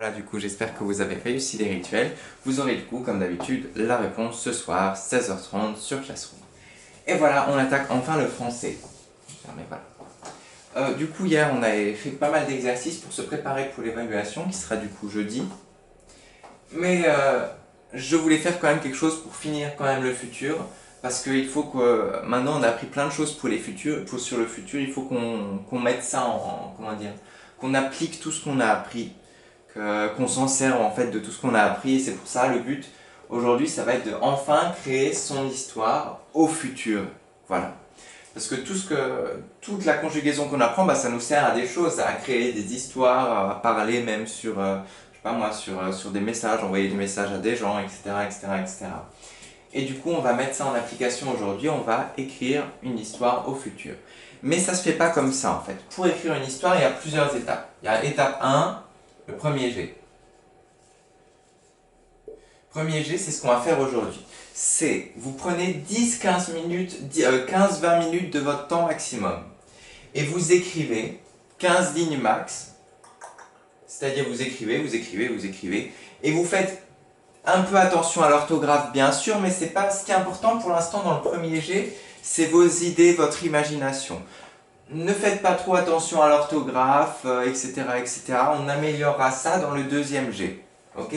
Voilà, du coup, j'espère que vous avez réussi les rituels. Vous aurez du coup, comme d'habitude, la réponse ce soir, 16h30 sur Classroom. Et voilà, on attaque enfin le français. Mais voilà. Du coup, hier, on avait fait pas mal d'exercices pour se préparer pour l'évaluation, qui sera du coup jeudi. Mais je voulais faire quand même quelque chose pour finir quand même le futur, parce qu'il faut que, maintenant on a appris plein de choses pour les futurs, sur le futur, il faut qu'on mette ça comment dire, qu'on applique tout ce qu'on a appris, qu'on s'en sert en fait de tout ce qu'on a appris, et c'est pour ça le but aujourd'hui ça va être de enfin créer son histoire au futur, voilà. Parce que toute la conjugaison qu'on apprend, bah, ça nous sert à des choses, à créer des histoires, à parler même sur, je sais pas moi, sur des messages, envoyer des messages à des gens, etc., etc., etc. Et du coup, on va mettre ça en application aujourd'hui, on va écrire une histoire au futur. Mais ça se fait pas comme ça en fait. Pour écrire une histoire, il y a plusieurs étapes. Il y a étape 1, le premier jet. Premier jet, c'est ce qu'on va faire aujourd'hui. C'est, vous prenez 10-15 minutes, 15-20 minutes de votre temps maximum. Et vous écrivez 15 lignes max. C'est-à-dire vous écrivez, vous écrivez, vous écrivez. Et vous faites un peu attention à l'orthographe bien sûr, mais c'est pas ce qui est important pour l'instant dans le premier jet, c'est vos idées, votre imagination. Ne faites pas trop attention à l'orthographe, etc., etc. On améliorera ça dans le deuxième jet. Ok?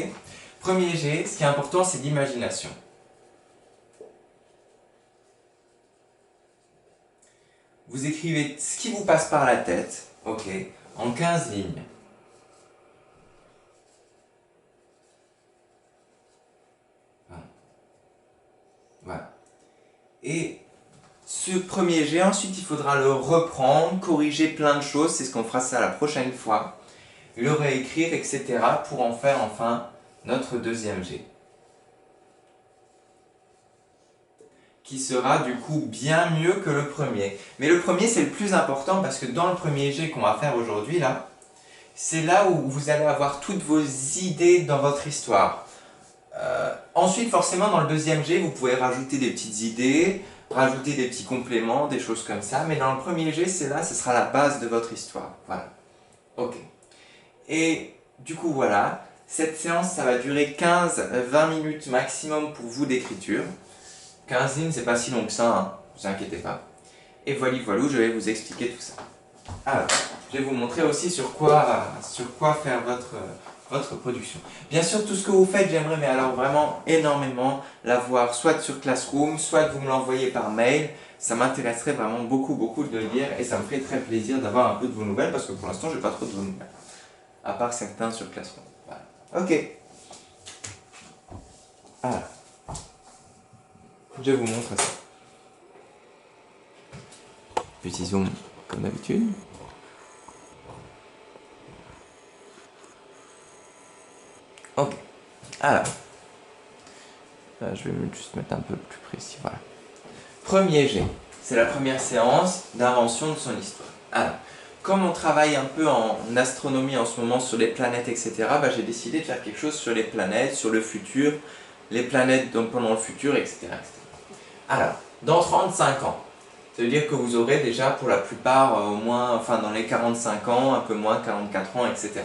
Premier jet, ce qui est important, c'est l'imagination. Vous écrivez ce qui vous passe par la tête, ok, en 15 lignes. Voilà. Et ce premier jet, ensuite, il faudra le reprendre, corriger plein de choses, c'est ce qu'on fera ça la prochaine fois, le réécrire, etc. pour en faire enfin notre deuxième jet. Qui sera du coup bien mieux que le premier. Mais le premier c'est le plus important parce que dans le premier jet qu'on va faire aujourd'hui là, c'est là où vous allez avoir toutes vos idées dans votre histoire. Ensuite forcément dans le deuxième jet vous pouvez rajouter des petites idées, rajouter des petits compléments, des choses comme ça, mais dans le premier jet c'est là, ce sera la base de votre histoire. Voilà. Ok. Et du coup voilà, cette séance ça va durer 15-20 minutes maximum pour vous d'écriture. 15 lignes, c'est pas si long que ça, hein, vous inquiétez pas. Et voilà, je vais vous expliquer tout ça. Alors, je vais vous montrer aussi sur quoi faire votre production. Bien sûr, tout ce que vous faites, j'aimerais, mais alors vraiment énormément, l'avoir soit sur Classroom, soit vous me l'envoyez par mail. Ça m'intéresserait vraiment beaucoup, beaucoup de le lire et ça me ferait très plaisir d'avoir un peu de vos nouvelles parce que pour l'instant, j'ai pas trop de vos nouvelles. À part certains sur Classroom. Voilà. Ok. Alors. Je vous montre ça. Petit zoom comme d'habitude. Ok. Alors. Je vais juste mettre un peu plus précis. Voilà. Premier jet. C'est la première séance d'invention de son histoire. Alors. Comme on travaille un peu en astronomie en ce moment sur les planètes, etc., bah, j'ai décidé de faire quelque chose sur les planètes, sur le futur, les planètes pendant le futur, etc., etc. Alors, dans 35 ans, ça veut dire que vous aurez déjà pour la plupart au moins, enfin dans les 45 ans, un peu moins, 44 ans, etc.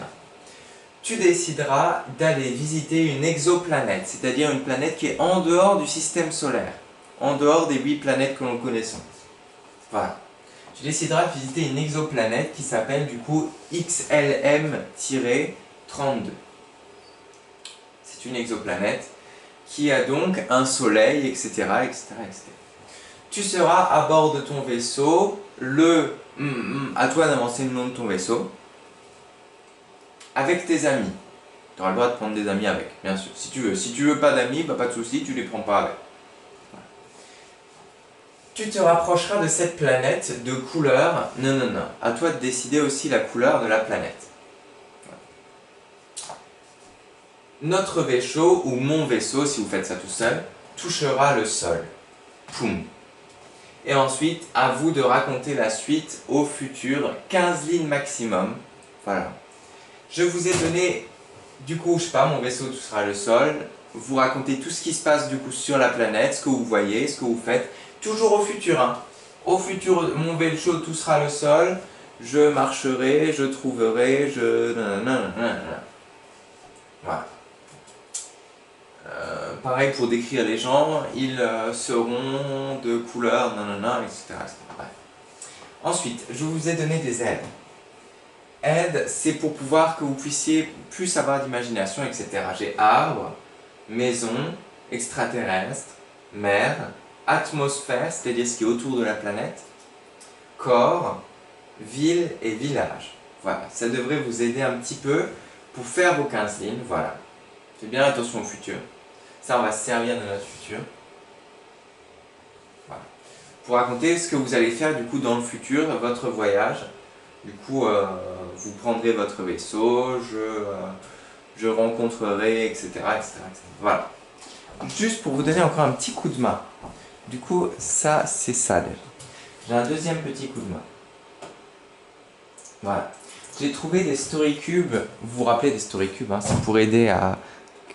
Tu décideras d'aller visiter une exoplanète, c'est-à-dire une planète qui est en dehors du système solaire, en dehors des 8 planètes que l'on connaissons. Voilà. Tu décideras de visiter une exoplanète qui s'appelle du coup XLM-32. C'est une exoplanète qui a donc un soleil, etc., etc., etc. Tu seras à bord de ton vaisseau, à toi d'avancer le nom de ton vaisseau, avec tes amis. Tu auras le droit de prendre des amis avec, bien sûr, si tu veux. Si tu veux pas d'amis, bah pas de souci, tu les prends pas avec. Voilà. Tu te rapprocheras de cette planète de couleur, non, à toi de décider aussi la couleur de la planète. Notre vaisseau, ou mon vaisseau, si vous faites ça tout seul, touchera le sol. Poum. Et ensuite, à vous de raconter la suite au futur, 15 lignes maximum. Voilà. Je vous ai donné, du coup, je sais pas, mon vaisseau touchera le sol. Vous racontez tout ce qui se passe du coup sur la planète, ce que vous voyez, ce que vous faites. Toujours au futur, hein. Au futur, mon vaisseau touchera le sol. Je marcherai, je trouverai, je... Voilà. Pareil pour décrire les gens, ils seront de couleur, nanana, etc. etc. Bref. Ensuite, je vous ai donné des aides. Aides, c'est pour pouvoir que vous puissiez plus avoir d'imagination, etc. J'ai arbre, maison, extraterrestre, mer, atmosphère, c'est-à-dire ce qui est autour de la planète, corps, ville et village. Voilà, ça devrait vous aider un petit peu pour faire vos 15 lignes, voilà. Faites bien attention au futur. Ça, on va se servir de notre futur. Voilà. Pour raconter ce que vous allez faire du coup dans le futur, votre voyage. Du coup, vous prendrez votre vaisseau, je rencontrerai, etc., etc., etc. Voilà. Juste pour vous donner encore un petit coup de main. Du coup, ça, c'est ça déjà. J'ai un deuxième petit coup de main. Voilà. J'ai trouvé des story cubes. Vous vous rappelez des story cubes, hein, c'est pour aider à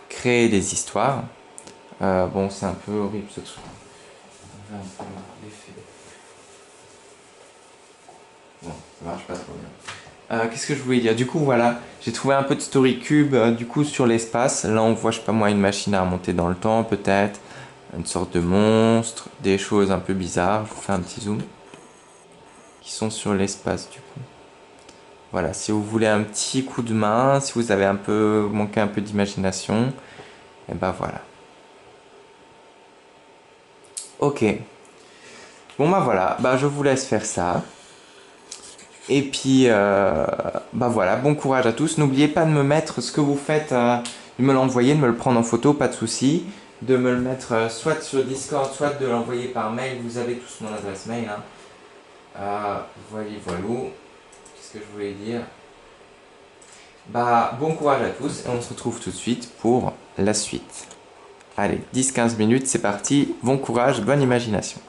créer des histoires. Bon, c'est un peu horrible ce truc. On a un peu l'effet. Bon, ça marche pas trop bien. Qu'est-ce que je voulais dire? Du coup, voilà, j'ai trouvé un peu de story cube du coup sur l'espace. Là, on voit, je sais pas moi, une machine à remonter dans le temps, peut-être. Une sorte de monstre, des choses un peu bizarres. Je vous fais un petit zoom. Qui sont sur l'espace, du coup. Voilà, si vous voulez un petit coup de main, si vous avez manqué un peu d'imagination, et ben voilà. Ok. Bon bah voilà, bah je vous laisse faire ça. Et puis, bah voilà, bon courage à tous. N'oubliez pas de me mettre ce que vous faites, de me l'envoyer, de me le prendre en photo, pas de souci. De me le mettre soit sur Discord, soit de l'envoyer par mail. Vous avez tous mon adresse mail. Hein. Voilà. Qu'est-ce que je voulais dire? Bah, bon courage à tous et on se retrouve tout de suite pour la suite. Allez, 10-15 minutes, c'est parti. Bon courage, bonne imagination.